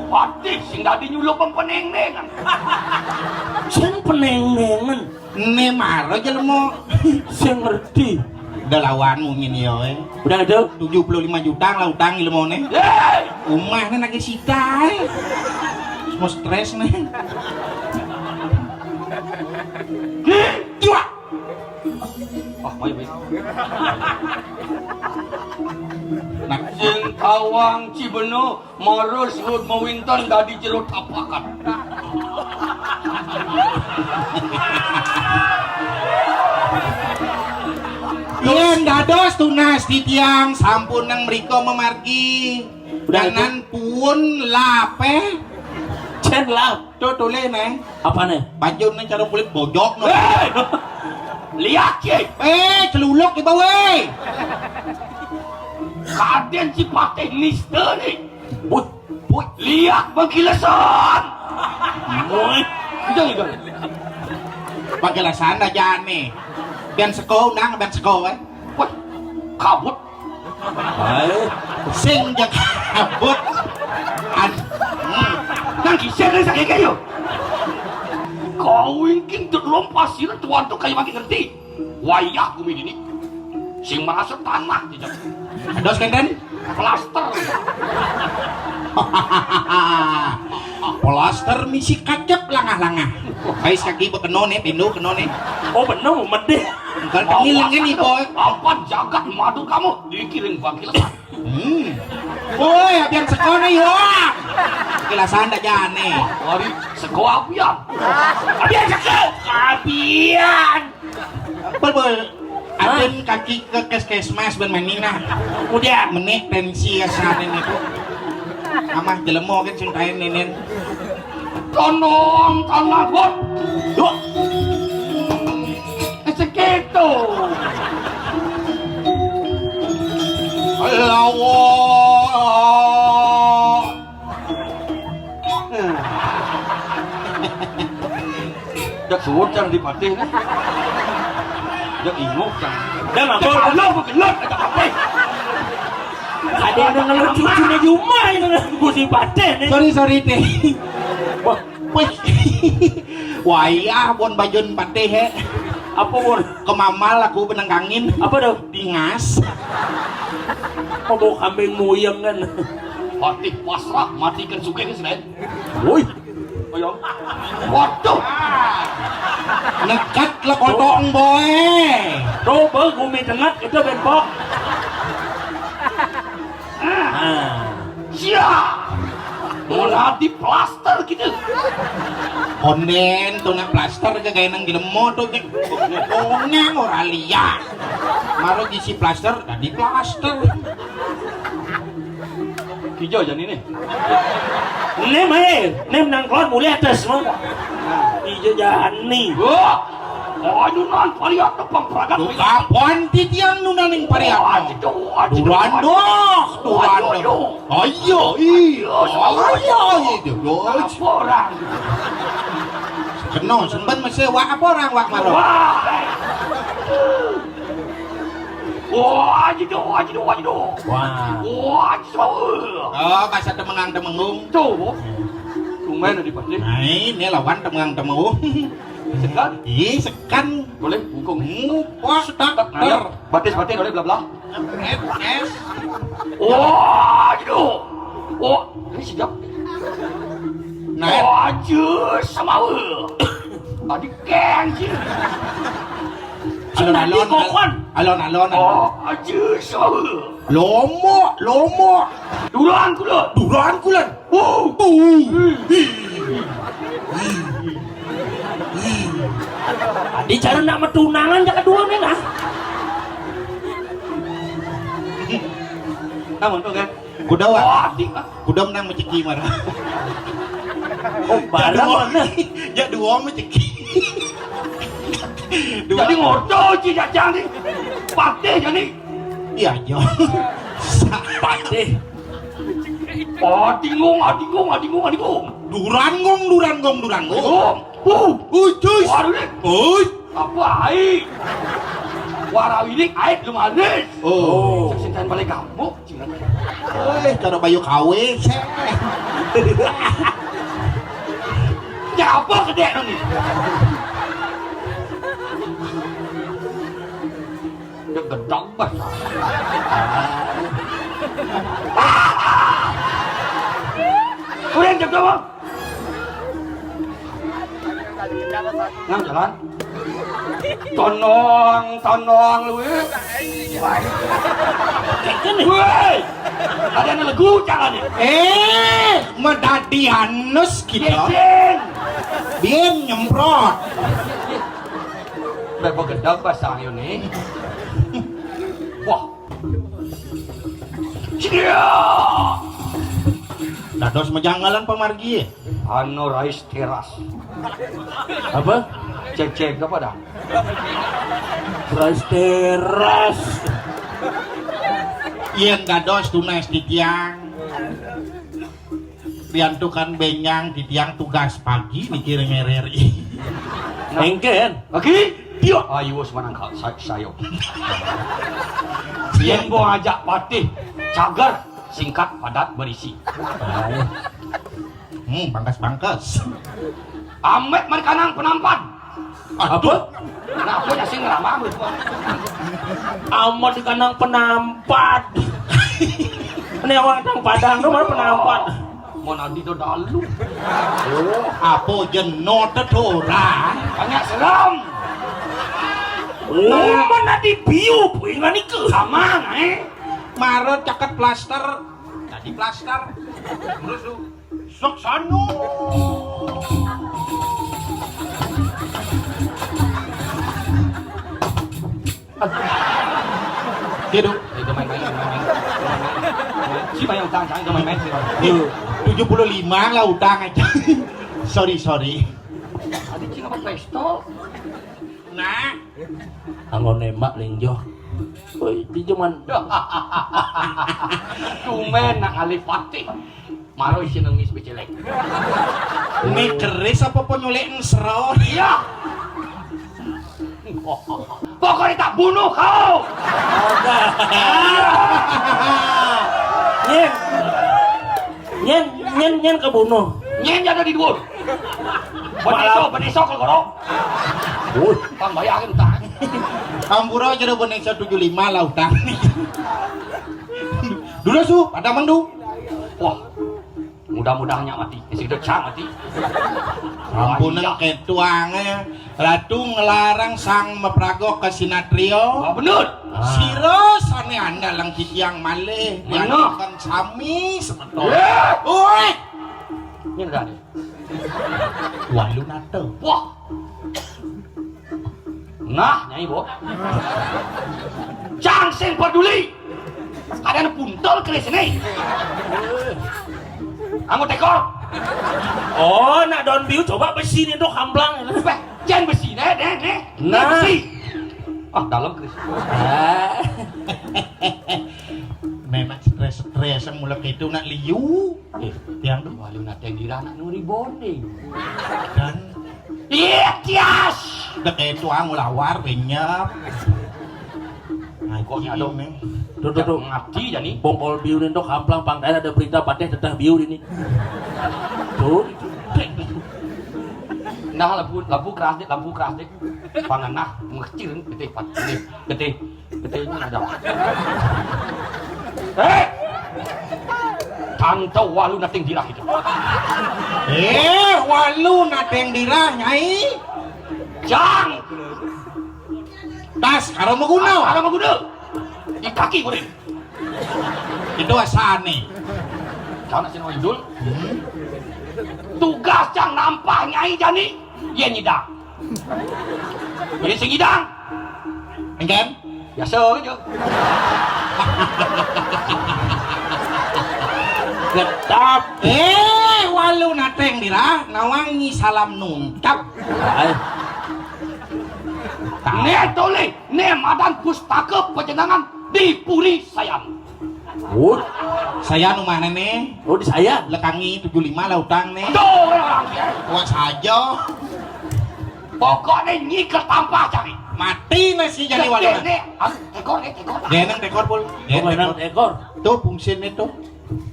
Patih sing dadi nyulup pempeneng-nengan. Sing peneng-nengan. Ne maro jelema Sing ngerti. udah lawanmu ngene yo. Udah ada 75 juta lah utang ilmone. Hei, Umahnya lagi sita. Semua stres nih. Jiwa. ah baik. Nah, Sing tawang Cibenu marus hud mawinton dadi jero tapakan. yen dados tunas di tiang sampun nang mriko memargi. Danan pun lape. Chen lap. Totole neh. Apane? Bajune cara kulit bojok no. Hei, lihat ye, Celuluk iba we. kaden si Patih niste nih. Woi, Puy, Lihat bangkilasan. woi. Jangan. pagalasan aja nih. Ben seko nang ben seko we. Wah, kabut. Ayo. Sing jak kabut. Nang kisah dari sakit kayu. Kau ingin terlompas sih tuan tu kayu makin ngerti. Wayah bumi ini. Sing merasa tanah tidak. Dos kenden. Plaster. Plaster misi kacep langah-langah. Kais kaki bekenone pindu kenone. Oh bener medeh. Bukan pengilingan nih boy. Apa jagat madu kamu dikirim bangkilasan. Woi, abian sekolah yo. Kilasan aja nih. Hari sekolah apian. Apian sekolah. Apian. Bel. Aden kaki ke keskesmas ben manina. Kemudian Menik tensi asanen itu. Amah jelemo kan cintain nenen. Tonong tanah bot. Duh. Segitu. Allah. Dak suwut jangan dipatih nih. Dak ingok jangan. dan apa? Kalau begelot ada apa? Ada yang ngeluh cucunya Yuma itu mesti paten nih. Sorry teh. Wah, Wih. Wayah bon bajun pateh he. apa pun? Kemamal aku benengkangin. Apa dah? Dingas. Mau kambing moyang kan? Patih pasrah matikan suge ke selain. Woi, Ayo. Waduh. Nekat lah kotong boy. coba gumi tengah itu benpok. Siap. Mau di plaster gitu. Konden tuh nak plaster ke gaya nang dilemo tuh ke ngomongnya orang liat. Maru isi plaster tadi plaster. Hijau jadi nih. Nem nangklon mulai atas semua. Ijo jani. Wah. Oh, itu non pariat tepang peragat. Tuh kapan titiang nunaning pariak. Aduh. Durando. Ayo, iya itu. Orang. Keno semben masih wak apa orang wak maro. Wah, aduh. Wah. Wah, Oh, kasih temengang temengung. tuh. Lumayan di pasti. Nah, ini lawan temengang temengung. Sekan. Ih, sekan. Boleh bungkung. Wah, starter. Batis boleh bla bla. Es. Wah, aduh. Oh, ini siap. Nah, Wah, jus sama adik geng sih. Alon-alon. Oh, jus sama Lomo. Duran kulo. Duran kulan. Di cara nak metunangan jangan dua nih nah. Namun tuh kan. Kuda wak. Wah, adik. Kuda menang menceki marah. Oh, barang mana? Ya dua menceki. Jadi ngoto sih jajang nih. Patih jadi. Iya, Jo. Patih. Oh, tingung. Durangong. Oh, Cuy. waduh nih. Uy. Apa air? Warawidik aik lumanes. Oh. Sintan balik kamu. Cara bayu kawe cek. Ya apa gede nih? Dia gedang bas. Kurang jam berapa? Ngang jalan. Tonong lu. Woi, ada yang lagu jangan nih. Medadi hanus gitu. Yesen. Bien nyemprot. Bebo gedang bahasa ayo nih. Wah. Cia. Dados menjanggalan pemargi. Ano rice teras. Apa? Cek apa dah? Rice teras. Yen dados tunas di tiang. Diantukan benyang di tiang tugas pagi mikir ngereri. Engken. Lagi? Dia. Ayo semanang sayo. Yen bo ajak patih cagar singkat padat berisi. Bangkas-bangkas. Amet merkanang penampan. Apa? Kenapa nya sing ngeramah? Amat di kandang penampat. Ini orang tang padang tuh mana penampat. Mau nanti tuh dalu. Apa jenot tora? Banyak seram. Mana di biu puingan itu. Sama Marot caket plaster. Jadi plaster. Terus sok sanu. Hidup. Itu main-main. Siapa yang utang jangan itu main-main sih. 75 lah utang aja. sorry. Tadi cina apa pistol? Nah, Anggo nembak lingjo. Woi, di cuman Tumen nak alih patih. Maro isi nangis becelek. ini keris apa penyulik ensero? Iya. Pokoknya tak bunuh kau. Nyen kebunuh. Nyen jadi di dhuwur. Beneso kalau gorok. Pang bayarin utang. Ampura jadi boneka 75 lah utang. Dulu su, ada mandu. Wah, mudah-mudahnya mati. Isi decang mati. Ampunan ketuangnya. Ratu ngelarang sang mepragok ke sinatrio. Wah bener. Siro sane anda lang titiang malih. Mana? Kan sami semeton. Ya. Woi, Ini udah nih. walu nato. Wah. Nah, Nyai Bo. Jangan sing peduli. Ada yang puntel ke sini. Kamu tekor. Oh, nak daun biu coba besi nih dok hamblang. Jangan besi, nih. Nah. Besi. Ah, dalam Kris. Memang stres yang mulai itu nak liu. Tiang tuh Walu nak yang dirana nuri bonding. dan Iya, tias. udah kayak tuang lawar benyap. Nah, Kok ini ada nih. Duduk. Ngabdi jadi. Bongkol biu nih dok hamblang pangkain ada berita pateh teteh biu ini. Tuh. Nah, lampu keras deh. Pangan nah, mengecil gede ini ada. Tante walu nating dirah itu. Walu nateng dirah nyai. Jang. Tas karo maguna. Ada mau gede. Di kaki gue. Itu asane. Jangan sih Yudul. Tugas yang nampak nyai jani. Iya nyidang. Ini sing nyidang. Engken? Biasa aja. Getap. Walu nateng dirah nawangi salam nungkap. Ay. Ne tole, ne madan pustaka penjenengan di Puri Sayang. Wood. Saya nu mana nih? Oh di saya. Lekangi 75 lah utang nih. Tuh orang ya. Tua saja. Pokoknya nyiker tanpa cari. mati na si jadi wali. Nek, tekor. Genang tekor pul. Mainan ekor. Tuh fungsin itu.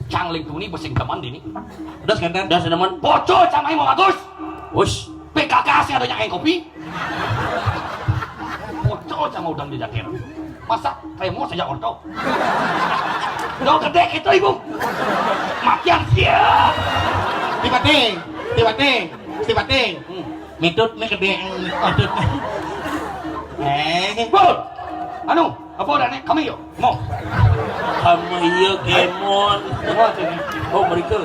Cangling tuni besing teman dini. Udah sekarang. Dah senaman. Bocor camai mau bagus. Ush. PKK sih ada nyakain kopi. Bocor sama udang di jakir. Masa remo saja orto. Udah gede itu ibu. Makian siap. Tiba-tiba. Mitut nih gede mitut. Bol. Anu, apa udah nek kami yuk. Mau. Kamu iya kemon. Oh mereka.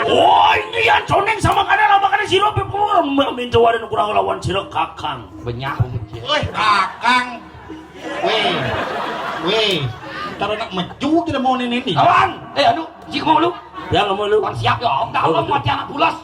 Oh ini yang coneng sama kadang makan sirup pun minta warin kurang lawan sirup kakang. Benyak. Woi, kakang. Weh. Taruh nak meju tidak mau nenek ni. Kawan, anu, jika mau lu. Ya nggak mau lu. Kan siap ya, om dah Oh, om betul. mati anak bulas.